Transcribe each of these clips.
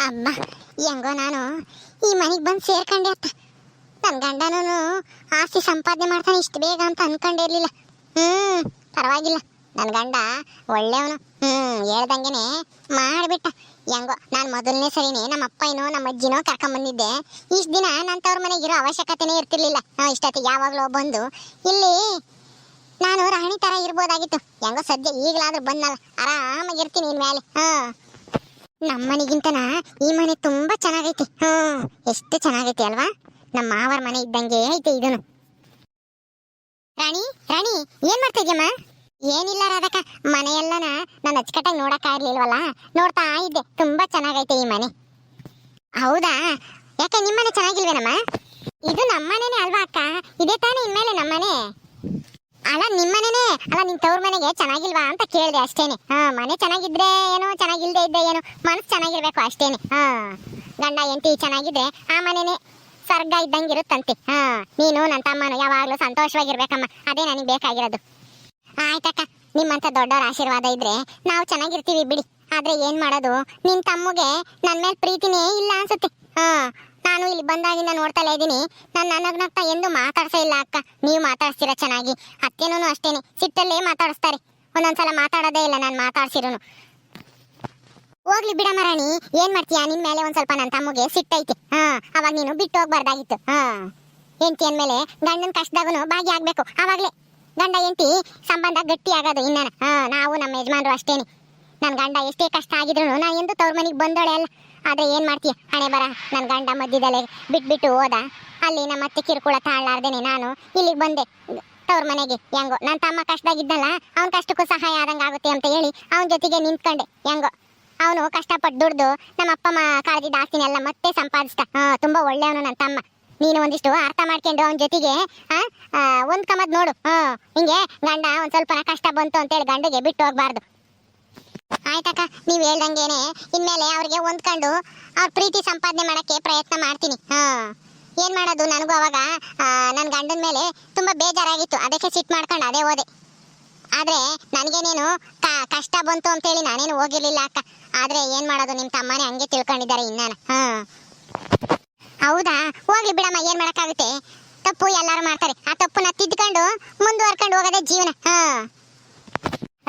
ಅಮ್ಮ ಹೆಂಗೋ ನಾನು ಈ ಮನೆಗೆ ಬಂದು ಸೇರ್ಕೊಂಡೆ ಅತ್ತ. ನನ್ನ ಗಂಡನೂ ಆಸ್ತಿ ಸಂಪಾದನೆ ಮಾಡ್ತಾನೆ ಇಷ್ಟು ಬೇಗ ಅಂತ ಅನ್ಕೊಂಡಿರ್ಲಿಲ್ಲ. ಪರವಾಗಿಲ್ಲ, ನನ್ನ ಗಂಡ ಒಳ್ಳೆಯವನು. ಹೇಳ್ದಂಗೆನೆ ಮಾಡಿಬಿಟ್ಟ. ಹೆಂಗೋ ನಾನು ಮೊದಲನೇ ಸರಿನೇ ನಮ್ಮ ಅಪ್ಪನೋ ನಮ್ಮ ಅಜ್ಜಿನೋ ಕರ್ಕೊಂಬಂದಿದ್ದೆ. ಇಷ್ಟು ದಿನ ನನ್ನ ತವ್ರ ಮನೆಗಿರೋ ಅವಶ್ಯಕತೆನೇ ಇರ್ತಿರ್ಲಿಲ್ಲ. ಇಷ್ಟೊತ್ತಿಗೆ ಯಾವಾಗಲೂ ಬಂದು ಇಲ್ಲಿ ನಾನು ರಾಣಿ ಥರ ಇರ್ಬೋದಾಗಿತ್ತು. ಹೆಂಗೋ ಸದ್ಯ ಈಗಲಾದ್ರೂ ಬಂದಲ್ಲ, ಆರಾಮಾಗಿರ್ತೀನಿ ಇನ್ಮೇಲೆ. ನಮ್ಮನೆಗಿಂತನ ಈ ಮನೆ ತುಂಬಾ ಚೆನ್ನಾಗೈತಿ. ಎಷ್ಟು ಚೆನ್ನಾಗೈತಿ ಅಲ್ವಾ? ನಮ್ಮ ಮಾವರ ಮನೆ ಇದ್ದಂಗೆ ಐತೆ ಇದನು. ರಾಣಿ ರಾಣಿ ಏನ್ ಮಾಡ್ತಾ ಇದ್ಯಮ್ಮ? ಏನಿಲ್ಲ ರಾಧಕ್ಕ, ಮನೆಯೆಲ್ಲನ ನಾನು ಅಚ್ಚುಕಟ್ಟಾಗಿ ನೋಡಕ್ ಆಗ್ಲಿಲ್ವಲ್ಲ, ನೋಡ್ತಾ ಇದ್ದೆ. ತುಂಬಾ ಚೆನ್ನಾಗೈತೆ ಈ ಮನೆ. ಹೌದಾ? ಯಾಕೆ ನಿಮ್ಮನೆ ಚೆನ್ನಾಗಿಲ್ವೇನಮ್ಮ? ಇದು ನಮ್ಮನೇನೆ ಅಲ್ವಾ ಅಕ್ಕ? ಇದೇ ತಾನೇ ಇನ್ಮೇಲೆ ನಮ್ಮನೆ. ಅಲ್ಲ ನಿಮ್ಮನೇನೆ ಅಲ್ಲ, ನಿನ್ ತವ್ರ ಮನೆಗೆ ಚೆನ್ನಾಗಿಲ್ವಾ ಅಂತ ಕೇಳಿದೆ ಅಷ್ಟೇನೆ. ಮನೆ ಚೆನ್ನಾಗಿದ್ರೆ ಏನೋ, ಚೆನ್ನಾಗಿಲ್ದೇ ಇದ್ದೆ ಏನೋ, ಮನಸ್ಸು ಚೆನ್ನಾಗಿರ್ಬೇಕು ಅಷ್ಟೇನೆ. ಗಂಡ ಹೆಂಡತಿ ಚೆನ್ನಾಗಿದ್ರೆ ಆ ಮನೆನೆ ಸ್ವರ್ಗ ಇದ್ದಂಗಿರುತ್ತಂತೆ. ನೀನು ನನ್ನ ತಮ್ಮನು ಯಾವಾಗ್ಲೂ ಸಂತೋಷವಾಗಿರ್ಬೇಕಮ್ಮ, ಅದೇ ನನಗೆ ಬೇಕಾಗಿರೋದು. ಆಯ್ತಕ್ಕ, ನಿಮ್ಮಂತ ದೊಡ್ಡವರ ಆಶೀರ್ವಾದ ಇದ್ರೆ ನಾವು ಚೆನ್ನಾಗಿರ್ತೀವಿ ಬಿಡಿ. ಆದ್ರೆ ಏನ್ ಮಾಡೋದು, ನಿನ್ ತಮ್ಮಗೆ ನನ್ನ ಮೇಲೆ ಪ್ರೀತಿನೇ ಇಲ್ಲ ಅನ್ಸುತ್ತೆ. ನಾನು ಇಲ್ಲಿ ಬಂದಾಗಿಂದ ನೋಡ್ತಲೇ ಇದ್ದೀನಿ, ನನ್ನ ನಗ್ನಗ್ತಾ ಎಂದು ಮಾತಾಡ್ಸೇ ಇಲ್ಲ ಅಕ್ಕ. ನೀವು ಮಾತಾಡ್ಸ್ತೀರ ಚೆನ್ನಾಗಿ. ಅತ್ತೇನೂ ಅಷ್ಟೇನೆ, ಸಿಟ್ಟಲ್ಲೇ ಮಾತಾಡಿಸ್ತಾರೆ. ಒಂದೊಂದ್ಸಲ ಮಾತಾಡೋದೇ ಇಲ್ಲ ನಾನು ಮಾತಾಡ್ಸಿರೋನು. ಹೋಗ್ಲಿ ಬಿಡಮ್ಮ ರಾಣಿ, ಏನ್ ಮಾಡ್ತೀಯಾ? ನಿನ್ ಮೇಲೆ ಒಂದ್ ಸ್ವಲ್ಪ ನನ್ನ ತಮ್ಮಗೆ ಸಿಟ್ಟೈತೆ. ಅವಾಗ ನೀನು ಬಿಟ್ಟು ಹೋಗ್ಬಾರ್ದಾಗಿತ್ತು. ಹೆಂಡತಿ ಅಂದ್ಮೇಲೆ ಗಂಡನ ಕಷ್ಟದಾಗೂ ಭಾಗಿಯಾಗ್ಬೇಕು. ಅವಾಗ್ಲೇ ಗಂಡ ಹೆಂಡತಿ ಸಂಬಂಧ ಗಟ್ಟಿ ಆಗೋದು. ಇನ್ನ ನಾವು ನಮ್ಮ ಯಜಮಾನ್ರು ಅಷ್ಟೇನೆ. ನನ್ನ ಗಂಡ ಎಷ್ಟೇ ಕಷ್ಟ ಆಗಿದ್ರು ನಾನು ಎಂದು ತವ್ರ ಮನೆಗೆ ಬಂದೋಳೆ ಅಲ್ಲ. ಆದ್ರೆ ಏನ್ ಮಾಡ್ತೀಯ, ಹಣೆ ಬರ. ನನ್ನ ಗಂಡ ಮಧ್ಯದಲ್ಲೇ ಬಿಟ್ಬಿಟ್ಟು ಹೋದ. ಅಲ್ಲಿ ನಮ್ಮ ಅತ್ತೆ ಕಿರುಕುಳ ತಾಳಾರ್ದೇನೆ ನಾನು ಇಲ್ಲಿಗೆ ಬಂದೆ ತವ್ರ ಮನೆಗೆ. ಹೆಂಗೋ ನನ್ನ ತಮ್ಮ ಕಷ್ಟದಾಗಿದ್ದಲ್ಲ, ಅವ್ನ ಕಷ್ಟಕ್ಕೂ ಸಹಾಯ ಆದಂಗೆ ಆಗುತ್ತೆ ಅಂತ ಹೇಳಿ ಅವನ ಜೊತೆಗೆ ನಿಂತ್ಕೊಂಡೆ. ಹೆಂಗೋ ಅವನು ಕಷ್ಟಪಟ್ಟು ದುಡ್ದು ನಮ್ಮ ಅಪ್ಪ ಕಾಳಜಿದ ಆಸ್ತಿನೆಲ್ಲ ಮತ್ತೆ ಸಂಪಾದಿಸ್ತಾ. ತುಂಬಾ ಒಳ್ಳೆಯವನು ನನ್ನ ತಮ್ಮ. ನೀನು ಒಂದಿಷ್ಟು ಅರ್ಥ ಮಾಡ್ಕೊಂಡು ಅವನ ಜೊತೆಗೆ ಒಂದ್ ಕಮದ್ ನೋಡು. ಹಿಂಗೆ ಗಂಡ ಒಂದ್ ಸ್ವಲ್ಪ ಕಷ್ಟ ಬಂತು ಅಂತೇಳಿ ಗಂಡಿಗೆ ಬಿಟ್ಟು ಹೋಗ್ಬಾರ್ದು. ಆಯ್ತಕ್ಕ, ನೀವ್ ಹೇಳ್ದಂಗೇನೆ ಇನ್ಮೇಲೆ ಅವ್ರಿಗೆ ಹೊಂದ್ಕೊಂಡು ಅವ್ರ ಪ್ರೀತಿ ಸಂಪಾದನೆ ಮಾಡಕ್ಕೆ ಪ್ರಯತ್ನ ಮಾಡ್ತೀನಿ. ಏನ್ ಮಾಡೋದು, ನನಗೂ ಅವಾಗ ನನ್ನ ಗಂಡನ ಮೇಲೆ ತುಂಬಾ ಬೇಜಾರಾಗಿತ್ತು. ಅದಕ್ಕೆ ಸಿಟ್ಟು ಮಾಡ್ಕೊಂಡು ಅದೇ ಹೋದೆ. ಆದ್ರೆ ನನಗೇನೇನು ಕಷ್ಟ ಬಂತು ಅಂತೇಳಿ ನಾನೇನು ಹೋಗಿರ್ಲಿಲ್ಲ ಅಕ್ಕ. ಆದ್ರೆ ಏನ್ ಮಾಡೋದು, ನಿಮ್ ತಮ್ಮನೇ ಹಂಗೆ ತಿಳ್ಕೊಂಡಿದ್ದಾರೆ ಇನ್ನಾನ. ಹೌದಾ? ಹೋಗ್ಲಿ ಬಿಡಮ್ಮ, ಏನ್ ಮಾಡಕ್ಕಾಗುತ್ತೆ. ತಪ್ಪು ಎಲ್ಲಾರು ಮಾಡ್ತಾರೆ. ಆ ತಪ್ಪುನ ತಿದ್ಕೊಂಡು ಮುಂದುವರ್ಕೊಂಡು ಹೋಗೋದೇ ಜೀವನ.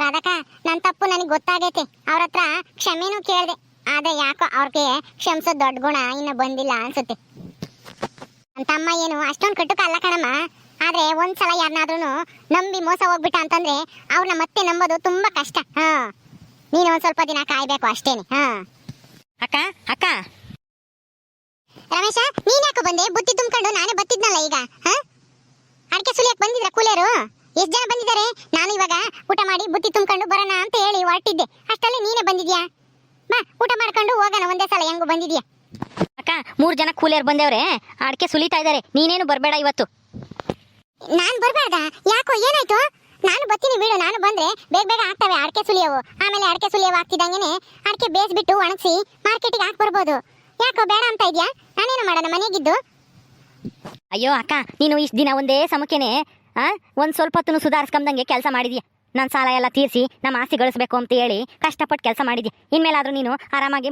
ರಾಧಕ್ಕ, ನನ್ನ ತಪ್ಪು ನನಗೆ ಗೊತ್ತಾಗೈತೆ. ಅವ್ರ ಹತ್ರ ಕ್ಷಮೆನೂ ಕೇಳಿದೆ. ಆದ್ರೆ ಯಾಕೋ ಅವ್ರಿಗೆ ಕ್ಷಮಿಸೋ ದೊಡ್ಡ ಗುಣ ಇನ್ನು ಬಂದಿಲ್ಲ ಅನ್ಸುತ್ತೆ. ನನ್ನ ತಮ್ಮ ಏನು ಅಷ್ಟೊಂದು ಕಟ್ಟುಕ ಅಲ್ಲ ಕಣಮ್ಮ. ಆದ್ರೆ ಒಂದ್ಸಲ ಯಾರನ್ನಾದ್ರೂ ನಂಬಿ ಮೋಸ ಹೋಗ್ಬಿಟ್ಟ ಅಂತಂದ್ರೆ ಅವ್ರನ್ನ ಮತ್ತೆ ನಂಬೋದು ತುಂಬಾ ಕಷ್ಟ. ನೀನು ಒಂದ್ ಸ್ವಲ್ಪ ದಿನ ಕಾಯ್ಬೇಕು ಅಷ್ಟೇನೆ. ಅಕ್ಕ ಅಕ್ಕ ರಮೇಶ, ನೀನ್ ಯಾಕೋ ಬಂದೆ? ಬುತ್ತಿ ತುಂಬ್ಕೊಂಡು ನಾನೇ ಬತ್ತಿದ್ನಲ್ಲ ಈಗ. ಅಡಿಕೆ ಸುಲಿಯಕ್ ಬಂದಿದ್ರ ಕೂಲಿಯರು? ಎಷ್ಟ್ ಜನ ಬಂದಿದ್ದಾರೆ? ನಾನು ಇವಾಗ ಊಟ ಮಾಡಿ ಬುತ್ತಿ ತುಂಬ್ಕೊಂಡು ಬರೋಣ ಅಂತ ಹೇಳಿ ಹೊರಟಿದ್ದೆ. ಅಷ್ಟಲ್ಲಿ ನೀನೇ ಬಂದಿದ್ಯಾ. ಬಾ, ಊಟ ಮಾಡ್ಕೊಂಡು ಹೋಗೋಣ ಒಂದೇ ಸಲ. ಹೆಂಗು ಬಂದಿದ್ಯಾ? ಅಕ್ಕ, 3 ಜನ ಕೂಲಿಯರ್ ಬಂದವ್ರೆ, ಅಡಿಕೆ ಸುಲಿತಾ ಇದ್ದಾರೆ. ನೀನೇನು ಬರ್ಬೇಡ ಇವತ್ತು. ನಾನ್ ಬರ್ಬಾರ್ದಾ? ಯಾಕೋ ಏನಾಯ್ತು? ನಾನು ಬರ್ತೀನಿ ಬಿಡು. ನಾನು ಬಂದ್ರೆ ಬೇಗ ಬೇಗ ಆಗ್ತವೆ ಅಡಿಕೆ ಸುಲಿಯವು. ಆಮೇಲೆ ಅಡಿಕೆ ಸುಲಿಯವು ಆಗ್ತಿದ್ದಂಗೆನೆ ಅಡಿಕೆ ಬೇಯಿಸ್ಬಿಟ್ಟು ಒಣಗಿಸಿ ಮಾರ್ಕೆಟಿಗೆ ಹಾಕಿ ಬರ್ಬೋದು. ಯಾಕೋ ಬೇಡ ಅಂತ ಇದ್ಯಾ? ನಾನೇನು ಮಾಡೋಣ ಮನೆಗಿದ್ದು? ಅಯ್ಯೋ ಅಕ್ಕ, ನೀನು ಇಷ್ಟು ದಿನ ಒಂದೇ ಸಮಕ್ಕೆನೆ ಒಂದ್ ಸ್ವಲ್ಪ ಹೊತ್ತು ಸುಧಾರಿಸ್ಕೊಂಡಂಗೆ ಕೆಲಸ ಮಾಡಿದ್ಯಾ. ನನ್ನ ಸಾಲ ಎಲ್ಲ ತೀರಿಸಿ ನಮ್ಮ ಆಸ್ತಿ ಗಳಿಸ್ಬೇಕು ಅಂತ ಹೇಳಿ ಕಷ್ಟಪಟ್ಟು ಕೆಲಸ ಮಾಡಿದ್ಯಾ. ಇನ್ಮೇಲಾದ್ರೂ ನೀನು ಆರಾಮಾಗಿ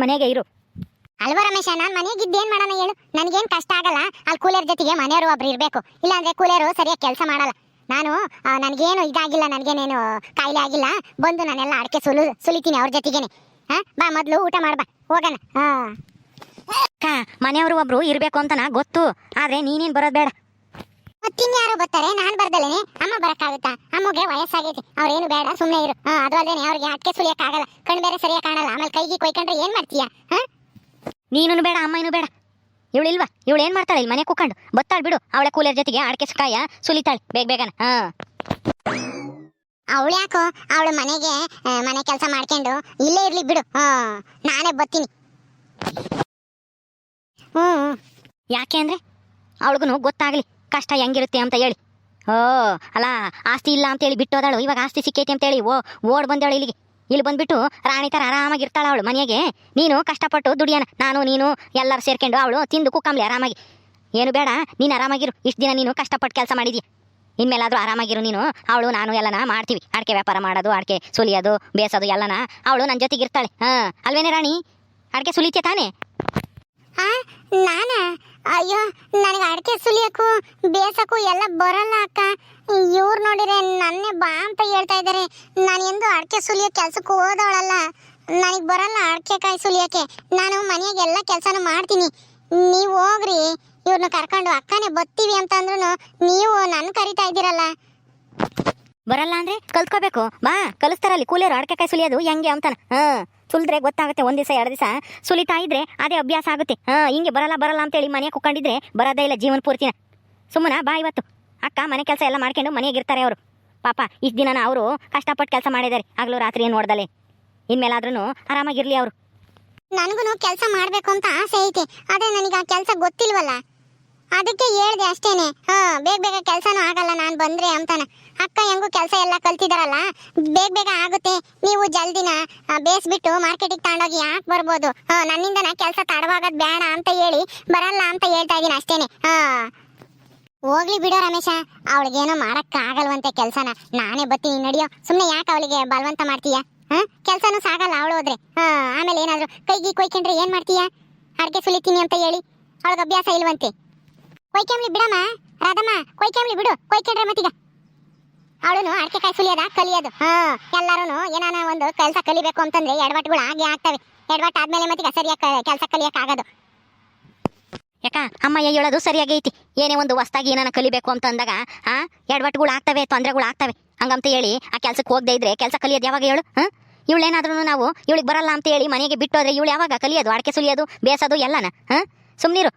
ಮನೆಗೆ ಇರು. ಅಲ್ವಾ ರಮೇಶ, ನಾನ್ ಮನೆಗಿದ್ದೇನ್ ಮಾಡೋಣ ಹೇಳು? ನನ್ಗೇನ್ ಕಷ್ಟ ಆಗಲ್ಲ. ಅಲ್ಲಿ ಕೂಲಿಯರ್ ಜೊತೆಗೆ ಮನೆಯವರು ಒಬ್ರು ಇರ್ಬೇಕು. ಇಲ್ಲಾಂದ್ರೆ ಕೂಲಿಯರು ಸರಿಯಾಗಿ ಕೆಲಸ ಮಾಡಲ್ಲ. ನಾನು ನನ್ಗೇನು ಇದಾಗಿಲ್ಲ, ನನ್ಗೇನೇನು ಕಾಯಿಲೆ ಆಗಿಲ್ಲ. ಬಂದು ನಾನೆಲ್ಲ ಅಡಿಕೆ ಸುಲಿತೀನಿ ಅವ್ರ ಜೊತೆಗೇನೆ. ಬಾ, ಮೊದ್ಲು ಊಟ ಮಾಡ್ಬಾ, ಹೋಗೋಣ. ಅಕ್ಕ, ಮನೆಯವರು ಒಬ್ರು ಇರ್ಬೇಕು ಅಂತ ಗೊತ್ತು. ಆದ್ರೆ ನೀನೇನ್ ಬರೋದ್ ಬೇಡ. ಮತ್ತಿನ್ಯಾರು ಬರ್ತಾರೆ? ನಾನ್ ಬರ್ದಲೇನೆ ಅಮ್ಮ ಬರಕ್ಕಾಗುತ್ತಾ? ಅಮ್ಮಗೆ ವಯಸ್ಸಾಗೈತಿ, ಅವ್ರೇನು ಬೇಡ, ಸುಮ್ನೆ ಇರು. ಅದು ಅಲ್ದೇನೆ ಅವ್ರಿಗೆ ಅಡಿಕೆ ಸುಲಿಯಕ್ ಆಗಲ್ಲ, ಕಣ್ ಬೇರೆ ಸರಿಯಾಗಿ ಕಾಣಲ್ಲ. ಆಮೇಲೆ ಕೈಗೆ ಕೊಯ್ಕೊಂಡ್ರೆ ಏನ್ ಮಾಡ್ತೀಯಾ? ನೀನು ಬೇಡ, ಅಮ್ಮನೂ ಬೇಡ. ಇವಳಿಲ್ವಾ? ಇವಳು ಏನ್ ಮಾಡ್ತಾಳೆ ಇಲ್ಲಿ ಮನೆ ಕೂಕೊಂಡು? ಬತ್ತಾಳ್ ಬಿಡು. ಅವಳ ಕೂಲಿಯರ್ ಜೊತೆಗೆ ಅಡಿಕೆ ಕಾಯ ಸುಲಿತಾಳೆ ಬೇಗ ಬೇಗನ. ಅವಳು ಯಾಕೋ ಅವಳು ಮನೆ ಕೆಲಸ ಮಾಡ್ಕೊಂಡು ಇಲ್ಲೇ ಇರ್ಲಿ ಬಿಡು. ನಾನೇ ಬರ್ತೀನಿ. ಯಾಕೆ ಅಂದ್ರೆ ಅವಳಿಗೂ ಗೊತ್ತಾಗ್ಲಿ ಕಷ್ಟ ಹೆಂಗಿರುತ್ತೆ ಅಂತ ಹೇಳಿ. ಅಲ್ಲ, ಆಸ್ತಿ ಇಲ್ಲ ಅಂತೇಳಿ ಬಿಟ್ಟೋದಾಳು. ಇವಾಗ ಆಸ್ತಿ ಸಿಕ್ಕೈತಿ ಅಂತೇಳಿ ಓಡ್ ಬಂದೇಳು ಇಲ್ಲಿಗೆ. ಇಲ್ಲಿ ಬಂದ್ಬಿಟ್ಟು ರಾಣಿ ಥರ ಆರಾಮಾಗಿರ್ತಾಳ ಅವಳು ಮನೆಗೆ. ನೀನು ಕಷ್ಟಪಟ್ಟು ದುಡಿಯೋಣ, ನಾನು ನೀನು ಎಲ್ಲರೂ ಸೇರ್ಕೊಂಡು ಅವಳು ತಿಂದು ಕುಕ್ಕಂಬ್ಲಿ ಆರಾಮಾಗಿ. ಏನು ಬೇಡ, ನೀನು ಆರಾಮಾಗಿರು. ಇಷ್ಟು ದಿನ ನೀನು ಕಷ್ಟಪಟ್ಟು ಕೆಲಸ ಮಾಡಿದ್ಯಾ. ಇನ್ಮೇಲಾದ್ರೂ ಆರಾಮಾಗಿರು ನೀನು. ಅವಳು ನಾನು ಎಲ್ಲನ ಮಾಡ್ತೀವಿ. ಅಡಿಕೆ ವ್ಯಾಪಾರ ಮಾಡೋದು, ಅಡಿಕೆ ಸುಲಿಯೋದು, ಬೇಸೋದು ಎಲ್ಲನ ಅವಳು ನನ್ನ ಜೊತೆಗೆ ಇರ್ತಾಳೆ. ಅಲ್ವೇನೆ ರಾಣಿ? ಅಡಿಕೆ ಸುಲಿತೆ ತಾನೆ? ಆ ನಾನ ಅಯ್ಯೋ ನನಗೆ ಅಡಿಕೆ ಸುಲಿಯಕ್ಕೂ ಬೇಸಕ್ಕೂ ಎಲ್ಲ ಬರಲ್ಲ ಅಕ್ಕ. ಇವ್ರು ನೋಡಿದ್ರೆ ನನ್ನೇ ಬಾ ಅಂತ ಹೇಳ್ತಾ ಇದ್ದಾರೆ. ನಾನು ಎಂದು ಅಡಿಕೆ ಸುಲಿಯೋ ಕೆಲ್ಸಕ್ಕೆ ಹೋದವಳಲ್ಲ. ನನಗೆ ಬರಲ್ಲ ಅಡಿಕೆ ಕಾಯಿ ಸುಲಿಯೋಕ್ಕೆ. ನಾನು ಮನೆಯಾಗ ಎಲ್ಲ ಕೆಲಸನೂ ಮಾಡ್ತೀನಿ. ನೀವು ಹೋಗ್ರಿ, ಇವ್ರನ್ನ ಕರ್ಕೊಂಡು ಅಕ್ಕನೇ ಬರ್ತೀವಿ ಅಂತಂದ್ರೂ ನೀವು ನನ್ನ ಕರಿತಾ ಇದ್ದೀರಲ್ಲ. ಬರಲ್ಲ ಅಂದ್ರೆ ಕಲ್ತ್ಕೋಬೇಕು. ಬಾ, ಕಲಿಸ್ತಾರಲ್ಲಿ ಕೂಲಿಯರು ಅಡಿಕೆ ಕಾಯಿ ಸುಲಿಯೋದು ಹೆಂಗೆ ಅಂತಾನ. ಸುಲಿದ್ರೆ ಗೊತ್ತಾಗುತ್ತೆ. ಒಂದ್ ದಿವಸ 2 ದಿವಸ ಸುಲಿತಾ ಇದ್ರೆ ಅದೇ ಅಭ್ಯಾಸ ಆಗುತ್ತೆ. ಹಿಂಗೆ ಬರಲ್ಲ ಅಂತೇಳಿ ಮನೆ ಕುಕ್ಕೊಂಡಿದ್ರೆ ಬರೋದೇ ಇಲ್ಲ ಜೀವನ ಪೂರ್ತಿನ. ಸುಮ್ಮನ ಬಾ, ಇವತ್ತು ಅಕ್ಕ ಮನೆ ಕೆಲಸ ಎಲ್ಲ ಮಾಡ್ಕೊಂಡು ಮನೆಯಾಗಿರ್ತಾರೆ ಅವರು. ಪಾಪ ಇಷ್ಟು ದಿನ ಅವರು ಕಷ್ಟಪಟ್ಟು ಕೆಲಸ ಮಾಡಿದ್ದಾರೆ, ಹಗಲು ರಾತ್ರಿ ಏನು ನೋಡ್ದಲೆ. ಇನ್ಮೇಲಾದ್ರೂ ಆರಾಮಾಗಿರ್ಲಿ ಅವರು. ನನಗೂ ಕೆಲಸ ಮಾಡ್ಬೇಕು ಅಂತ ಆಸೆ ಐತೆ. ಆದ್ರೆ ನನಗೆ ಆ ಕೆಲಸ ಗೊತ್ತಿಲ್ವಲ್ಲ, ಅದಕ್ಕೆ ಹೇಳ್ದೆ ಅಷ್ಟೇನೆ. ಬೇಗ ಕೆಲಸನೂ ಆಗಲ್ಲ ನಾನು ಬಂದ್ರೆ ಅಂತಾನ. ಅಕ್ಕ ಹೆಂಗೂ ಕೆಲಸ ಎಲ್ಲ ಕಲ್ತಿದಾರಲ್ಲ, ಬೇಗ ಆಗುತ್ತೆ. ನೀವು ಜಲ್ದಿನ ಬೇಯಿಸ್ಬಿಟ್ಟು ಮಾರ್ಕೆಟಿಗೆ ತಗೊಂಡೋಗಿ ಯಾಕೆ ಬರ್ಬೋದು. ನನ್ನಿಂದನ ಕೆಲಸ ತಡವಾಗೋದು ಬೇಡ ಅಂತ ಹೇಳಿ ಬರಲ್ಲ ಅಂತ ಹೇಳ್ತಾ ಇದೀನಿ ಅಷ್ಟೇನೆ. ಹೋಗ್ಲಿ ಬಿಡೋ ರಮೇಶ, ಅವಳಿಗೇನೋ ಆಗಲ್ವಂತೆ ಕೆಲಸನ. ನಾನೇ ಬರ್ತೀನಿ ನಡಿಯೋ. ಸುಮ್ಮನೆ ಯಾಕೆ ಅವಳಿಗೆ ಬಲವಂತ ಮಾಡ್ತೀಯ? ಕೆಲಸನೂ ಸಾಗಲ್ಲ ಅವಳು ಹೋದ್ರೆ. ಆಮೇಲೆ ಏನಾದ್ರು ಕೈಗೆ ಕೊಯ್ಕೊಂಡ್ರೆ ಏನ್ ಮಾಡ್ತೀಯ? ಅಡಿಕೆ ಸುಲಿತೀನಿ ಅಂತ ಹೇಳಿ ಅವಳಿಗೆ ಅಭ್ಯಾಸ ಇಲ್ವಂತೆ. ಕೊಯ್ಕೊಂಬ್ಲಿ ಬಿಡಮ್ಮ ರಾಧಮ್ಮ, ಕೊಯ್ಕೊಂಬ್ಲಿ ಬಿಡು. ಕೊಯ್ಕೊಂಡ್ರೆ ಮತ್ತೀಗ ಅವಳು ಅಡಿಕೆ ಕಾಯಿ ಸುಲಿಯೋದ ಕಲಿಯೋದು. ಎಲ್ಲಾರು ಏನಾನ ಒಂದು ಕೆಲಸ ಕಲಿಬೇಕು ಅಂತಂದ್ರೆ ಎಡವಟ್ಟುಗಳು ಆಗೇ ಆಗ್ತವೆ. ಎಡವಟ್ಟು ಆದ್ಮೇಲೆ ಮತ್ತೀಗ ಸರಿಯಾಗಿ ಕೆಲಸ ಕಲಿಯಕ್ ಆಗೋದು. ಯಾಕ ಅಮ್ಮಯ್ಯ ಹೇಳೋದು ಸರಿಯಾಗೈತಿ. ಏನೇ ಒಂದು ಹೊಸ್ದಾಗಿ ಏನಾನ ಕಲಿಬೇಕು ಅಂತ ಅಂದಾಗ ಎಡವಟ್ಟುಗಳು ಆಗ್ತವೆ, ತೊಂದರೆಗಳು ಆಗ್ತವೆ. ಹಂಗಂತ ಹೇಳಿ ಆ ಕೆಲ್ಸಕ್ಕೆ ಹೋಗದೆ ಇದ್ರೆ ಕೆಲಸ ಕಲಿಯೋದು ಯಾವಾಗ ಹೇಳು? ಇವಳೇನಾದ್ರೂ ನಾವು ಇವಳಿಗೆ ಬರಲ್ಲ ಅಂತ ಹೇಳಿ ಮನೆಗೆ ಬಿಟ್ಟೋದ್ರೆ ಇವಳು ಯಾವಾಗ ಕಲಿಯೋದು? ಅಡಿಕೆ ಸುಲಿಯೋದು, ಬೇಸೋದು ಎಲ್ಲನ. ಸುಮ್ಮನಿರು,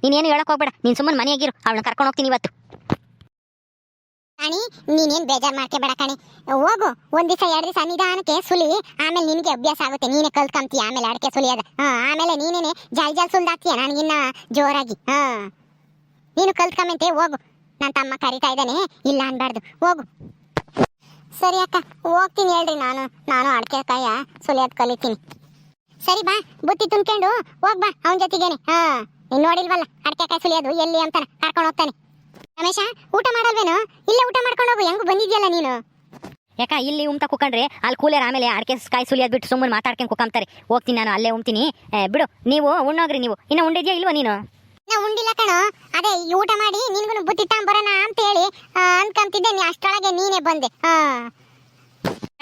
ನೀನೇನು ಹೇಳಕ್ ಹೋಗ್ಬೇಡ. ನೀನು ಸುಮ್ಮನೆ ಮನೆಯಾಗಿರು. ಅವಳನ್ನ ಕರ್ಕೊಂಡು ಹೋಗ್ತೀನಿ ಇವತ್ತು. ಕಣಿ, ನೀನೇನ್ ಬೇಜಾರ್ ಮಾಡ್ಕೋಬೇಡ ಕಣಿ. ಹೋಗು, 1 ದಿವಸ 2 ದಿವಸ ನಿಧಾನಕ್ಕೆ ಸುಲಿ. ಆಮೇಲೆ ನಿನಗೆ ಅಭ್ಯಾಸ ಆಗುತ್ತೆ. ನೀನೇ ಕಲ್ತ್ಕೊಂತೀಯ ಆಮೇಲೆ ಅಡಿಕೆ ಸುಲಿಯೋದ. ಆಮೇಲೆ ನೀನೇನೆ ಜಲ್ ಸುಲ್ದಾಕ್ತೀಯ ನನಗಿನ್ನ ಜೋರಾಗಿ. ನೀನು ಕಲ್ತ್ಕೊಂಬಂತೆ ಹೋಗು. ನನ್ನ ತಮ್ಮ ಕರಿತಾ ಇದ್ದಾನೆ, ಇಲ್ಲ ಅನ್ಬಾರ್ದು. ಹೋಗು. ಸರಿ ಅಕ್ಕ, ಹೋಗ್ತೀನಿ ಹೇಳ್ರಿ. ನಾನು ಅಡಿಕೆ ಕಾಯ ಸುಲಿಯೋದು ಕಲಿತೀನಿ. ಸರಿ ಬಾ, ಬುತ್ತಿ ತುಂಬ್ಕೊಂಡು ಹೋಗ್ಬಾ ಅವನ ಜೊತೆಗೇನೆ. ನೀನ್ ನೋಡಿಲ್ವಲ್ಲ ಅಡಿಕೆ ಕಾಯಿ ಸುಲಿಯೋದು ಎಲ್ಲಿ ಅಂತಾನ, ಕರ್ಕೊಂಡು ಹೋಗ್ತಾನೆ. ರಮೇಶ, ಊಟ ಮಾಡಲ್ವೇನು? ಇಲ್ಲೇ ಊಟ ಮಾಡ್ಕೊಂಡು ಹೋಗು. ಹೆಂಗು ಬಂದಿದ್ಯಲ್ಲ ನೀನು. ಯಾಕ ಇಲ್ಲಿ ಉಮ್ತಾ ಕುಕ್ಕಂಡ್ರೆ ಅಲ್ಲಿ ಕೂಲರ್ ಆಮೇಲೆ ಅಡಿಕೆ ಕಾಯಿ ಸುಲಿಯೋದು ಬಿಟ್ಟು ಸುಮ್ಮನೆ ಮಾತಾಡ್ಕೊಂಡು ಕುಕ್ಕಂತಾರೆ. ಹೋಗ್ತೀನಿ ನಾನು, ಅಲ್ಲೇ ಉಮ್ತೀನಿ. ಬಿಡು, ನೀವು ಉಣ್ಣೋಗ್ರಿ. ನೀವು ಇನ್ನ ಉಂಡಿದ್ಯಾ ಇಲ್ವಾ ನೀನು? ನಾ ಉಂಡಿಲ್ಲ ಕಣೋ. ಅದೇ ಊಟ ಮಾಡಿ ನಿನ್ಗೂ ಬುತ್ತಿ ತಗೊಂಬರೋಣ ಅಂತ ಹೇಳಿ ಅನ್ಕೊಂತಿದ್ದೆ. ಅಷ್ಟೊಳಗೆ ನೀನೇ ಬಂದೆ.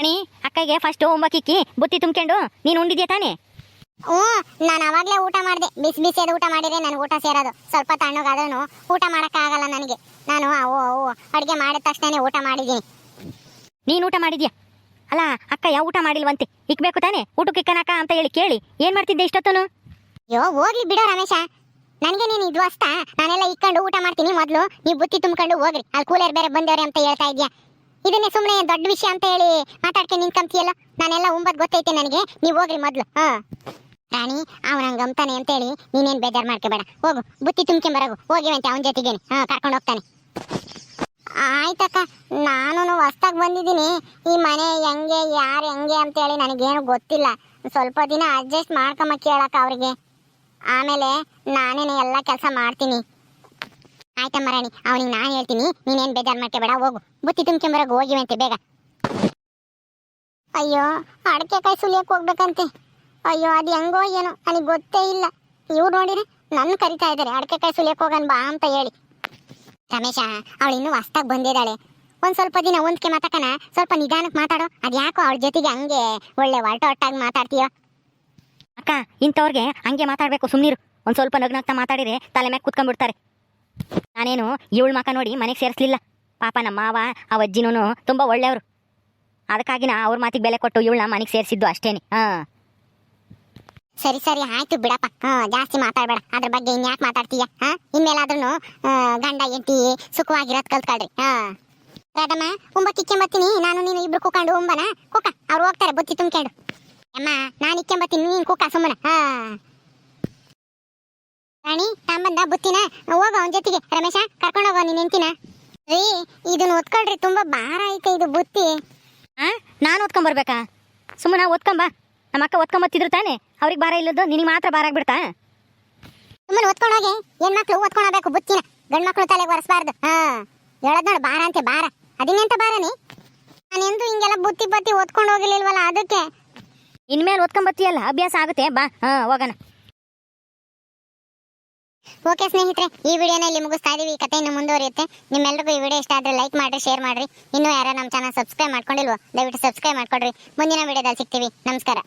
ಅಣಿ, ಅಕ್ಕಗೆ ಫಸ್ಟ್ ಒಂಬಕ್ಕಿಕ್ಕಿ ಬುತ್ತಿ ತುಂಬ್ಕೊಂಡು ನೀನು ಉಂಡಿದ್ಯಾ ತಾನೆ? ನಾನು ಅವಾಗ್ಲೇ ಊಟ ಮಾಡಿದೆ. ಬಿಸಿಯಾದ ಊಟ ಮಾಡಿದ್ರೆ ನನಗೆ ಊಟ ಸೇರೋದು. ಸ್ವಲ್ಪ ತಣ್ಣಗಾದ್ರೂ ಊಟ ಮಾಡೋಕ್ಕಾಗಲ್ಲ ನನಗೆ. ನಾನು ಅಡುಗೆ ಮಾಡಿದ ತಕ್ಷಣ ಊಟ ಮಾಡಿದ್ದೀನಿ. ನೀನು ಊಟ ಮಾಡಿದ್ಯಾ? ಅಲ್ಲ, ಅಕ್ಕ ಯಾವ ಊಟ ಮಾಡಿಲ್ವಂತೆ. ಇಕ್ಬೇಕು ತಾನೆ ಊಟಕ್ಕೆ ಇಕ್ಕನಕ ಅಂತ ಹೇಳಿ ಕೇಳಿ ಏನು ಮಾಡ್ತಿದ್ದೆ ಇಷ್ಟೊತ್ತನು? ಅಯ್ಯೋ ಹೋಗ್ಲಿ ಬಿಡೋ ರಮೇಶ, ನನಗೆ ನೀನು ಇದು ಅಸ್ತಾ. ನಾನೆಲ್ಲ ಇಕ್ಕೊಂಡು ಊಟ ಮಾಡ್ತೀನಿ. ಮೊದಲು ನೀವು ಬುತ್ತಿ ತುಂಬ್ಕೊಂಡು ಹೋಗ್ರಿ. ಅಲ್ಲಿ ಕೂಲರ್ ಬೇರೆ ಬಂದವ್ರೆ ಅಂತ ಹೇಳ್ತಾ ಇದ್ಯಾ. ಇದನ್ನೇ ಸುಮ್ಮನೆ ದೊಡ್ಡ ವಿಷಯ ಅಂತ ಹೇಳಿ ಮಾತಾಡ್ಕೊಂಡು ನಿಂತ್ಕೊಂತೀಯಲ್ಲ. ನಾನೆಲ್ಲ ಉಂಬದ್ ಗೊತ್ತೈತೆ ನನಗೆ. ನೀವು ಹೋಗ್ರಿ ಮೊದಲು. ರಾಣಿ, ಅವನಂಗೆ ಅಂತಾನೆ ಅಂತೇಳಿ ನೀನೇನು ಬೇಜಾರು ಮಾಡ್ಕೋಬೇಡ. ಹೋಗು, ಬುತ್ತಿ ತುಂಬ್ಕೊಂಬರೋಗು. ಹೋಗಿವಂತೆ ಅವನ ಜೊತೆಗೇನೆ. ಕರ್ಕೊಂಡು ಹೋಗ್ತಾನೆ. ಆಯ್ತಕ್ಕ, ನಾನು ಹೊಸ್ದಾಗಿ ಬಂದಿದ್ದೀನಿ. ಈ ಮನೆ ಹೆಂಗೆ ಯಾರು ಹೆಂಗೆ ಅಂತೇಳಿ ನನಗೇನು ಗೊತ್ತಿಲ್ಲ. ಸ್ವಲ್ಪ ದಿನ ಅಡ್ಜಸ್ಟ್ ಮಾಡ್ಕೊಂಬ ಕೇಳಕ್ಕ ಅವ್ರಿಗೆ. ಆಮೇಲೆ ನಾನೇನೆ ಎಲ್ಲ ಕೆಲಸ ಮಾಡ್ತೀನಿ. ಆಯ್ತಮ್ಮ ರಾಣಿ, ಅವನಿಗೆ ನಾನು ಹೇಳ್ತೀನಿ. ನೀನೇನು ಬೇಜಾರು ಮಾಡ್ಕೋಬೇಡ. ಹೋಗು, ಬುತ್ತಿ ತುಂಬ್ಕೊಂಬರೋಗು. ಹೋಗಿವಂತೆ ಬೇಗ. ಅಯ್ಯೋ, ಅಡಿಕೆ ಕಾಯಿ ಸುಲಿಯಕ್ಕೆ ಹೋಗ್ಬೇಕಂತೆ. ಅಯ್ಯೋ, ಅದು ಹೆಂಗೋ ಏನೋ ನನಗೆ ಗೊತ್ತೇ ಇಲ್ಲ. ಇವ್ರು ನೋಡಿದ್ರೆ ನನ್ನ ಕರಿತಾ ಇದ್ದಾರೆ ಅಡಿಕೆ ಕಾಯಿ ಸುಲಿಯಕ್ಕೆ ಹೋಗೋಣ ಬಾ ಅಂತ ಹೇಳಿ. ರಮೇಶ, ಅವಳು ಇನ್ನೂ ಹೊಸ್ದಾಗಿ ಬಂದಿದ್ದಾಳೆ. ಒಂದು ಸ್ವಲ್ಪ ದಿನ ಒಂದ್ಕೆ ಮಾತಾಕನ, ಸ್ವಲ್ಪ ನಿಧಾನಕ್ಕೆ ಮಾತಾಡೋ. ಅದು ಯಾಕೋ ಅವಳ ಜೊತೆಗೆ ಹಂಗೆ ಒಳ್ಳೆ ಒಟ್ಟಾಗಿ ಮಾತಾಡ್ತೀಯೋ? ಅಕ್ಕ, ಇಂಥವ್ರಿಗೆ ಹಂಗೆ ಮಾತಾಡಬೇಕು. ಸುಮ್ಮನಿರು. ಒಂದು ಸ್ವಲ್ಪ ನಗ್ನಗ್ತಾ ಮಾತಾಡಿದ್ರೆ ತಲೆ ಮ್ಯಾಗ ಕುತ್ಕೊಂಡ್ಬಿಡ್ತಾರೆ. ನಾನೇನು ಇವಳ ಮಕ ನೋಡಿ ಮನೆಗೆ ಸೇರಿಸ್ಲಿಲ್ಲ. ಪಾಪ ನಮ್ಮ ಮಾವ ಆ ಅಜ್ಜಿನೂ ತುಂಬ ಒಳ್ಳೆಯವರು. ಅದಕ್ಕಾಗಿ ನಾ ಅವ್ರ ಮಾತಿಗೆ ಬೆಲೆ ಕೊಟ್ಟು ಇವಳನ್ನ ಮನೆಗೆ ಸೇರಿಸಿದ್ದು ಅಷ್ಟೇನೆ. ಸರಿ ಆಯ್ತು ಬಿಡಪ್ಪ. ಜಾಸ್ತಿ ಮಾತಾಡಬೇಡ. ಅದ್ರ ಬಗ್ಗೆ ಇನ್ಯಾಕೆ ಮಾತಾಡ್ತೀಯ? ಇನ್ಮೇಲಾದ್ರೂ ಗಂಡ ಹೆಂಡತಿ ಸುಖವಾಗಿರೋದು ಕಲ್ತ್ಕೊಳ್ರಿ. ರಾಧಮ್ಮ, ಇಕ್ಕೊಂಬತ್ತೀನಿ. ನಾನು ನೀನು ಇಬ್ರು ಕುಕ್ಕೊಂಡು ಉಂಬನ ಕುಕ್ಕ. ಅವ್ರು ಹೋಗ್ತಾರೆ ಬುತ್ತಿ ತುಂಬ್ಕೊಂಡು. ಅಮ್ಮ, ನಾನು ಇಕ್ಕೊಂಬತ್ತೀನಿ, ನೀನು ಕುಕ್ಕ ಸುಮ್ಮನ. ರಾಣಿ, ತಾಂಬಂದ ಬುತ್ತಿನ. ಹೋಗೋ ಅವನ ಜೊತೆಗೆ. ರಮೇಶ, ಕರ್ಕೊಂಡು ಹೋಗೋ ನೀನು ಹೆಂಡ್ತಿನ. ರೀ, ಇದನ್ನ ಒತ್ಕೊಳ್ರಿ. ತುಂಬಾ ಭಾರ ಐತೆ ಇದು ಬುತ್ತಿ. ನಾನು ಓದ್ಕೊಂಬರ್ಬೇಕಾ? ಸುಮ್ಮನ ಓದ್ಕೊಂಬ. ನಮ್ಮ ಅಕ್ಕ ಓದ್ಕೊಂಬತ್ತಿದ್ರು ತಾನೆ. ಅವ್ರಿಗೆ ಭಾರ ಇಲ್ಲದ್ದು ನಿನಗೆ ಮಾತ್ರ ಭಾರ ಆಗ್ಬಿಡ್ತಾ? ಸುಮ್ಮನೆ ಓದ್ಕೊಂಡೋಗಿ. ಹೆಣ್ಮಕ್ಳು ಓದ್ಕೊಂಡೋಗ್ಬೇಕು ಬುತ್ತಿನ. ಗಂಡು ಮಕ್ಳು ತಲೆಗೆ ಒರೆಸ್ಬಾರ್ದು. ಹೇಳದ್ ನೋಡು, ಭಾರ ಅಂತೆ ಭಾರ. ಅದಿನೆಂತ ಭಾರನಿ? ನಾನೆಂದು ಹಿಂಗೆಲ್ಲ ಬುತ್ತಿ ಓದ್ಕೊಂಡು ಹೋಗಿರ್ಲಿಲ್ವಲ್ಲ, ಅದಕ್ಕೆ ಇನ್ಮೇಲೆ ಓದ್ಕೊಂಬತ್ತೀಯಲ್ಲ ಅಭ್ಯಾಸ ಆಗುತ್ತೆ ಬಾ ಹೋಗೋಣ. ಓಕೆ ಸ್ನೇಹಿತರೆ, ಈ ವಿಡಿಯೋನ ಇಲ್ಲಿ ಮುಗಿಸ್ತಾ ಇದೀವಿ. ಈ ಕಥೆ ಇನ್ನು ಮುಂದುವರಿಯುತ್ತೆ. ನಿಮ್ಮೆಲ್ಲರಿಗೂ ಈ ವಿಡಿಯೋ ಇಷ್ಟ ಆದ್ರೆ ಲೈಕ್ ಮಾಡ್ರಿ, ಶೇರ್ ಮಾಡ್ರಿ. ಇನ್ನೂ ಯಾರು ನಮ್ಮ ಚಾನಲ್ ಸಬ್ಸ್ಕ್ರೈಬ್ ಮಾಡ್ಕೊಂಡಿಲ್ವೋ ದಯವಿಟ್ಟು ಸಬ್ಸ್ಕ್ರೈಬ್ ಮಾಡ್ಕೊಡ್ರಿ. ಮುಂದಿನ ವಿಡಿಯೋದಲ್ಲಿ ಸಿಗ್ತೀವಿ. ನಮಸ್ಕಾರ.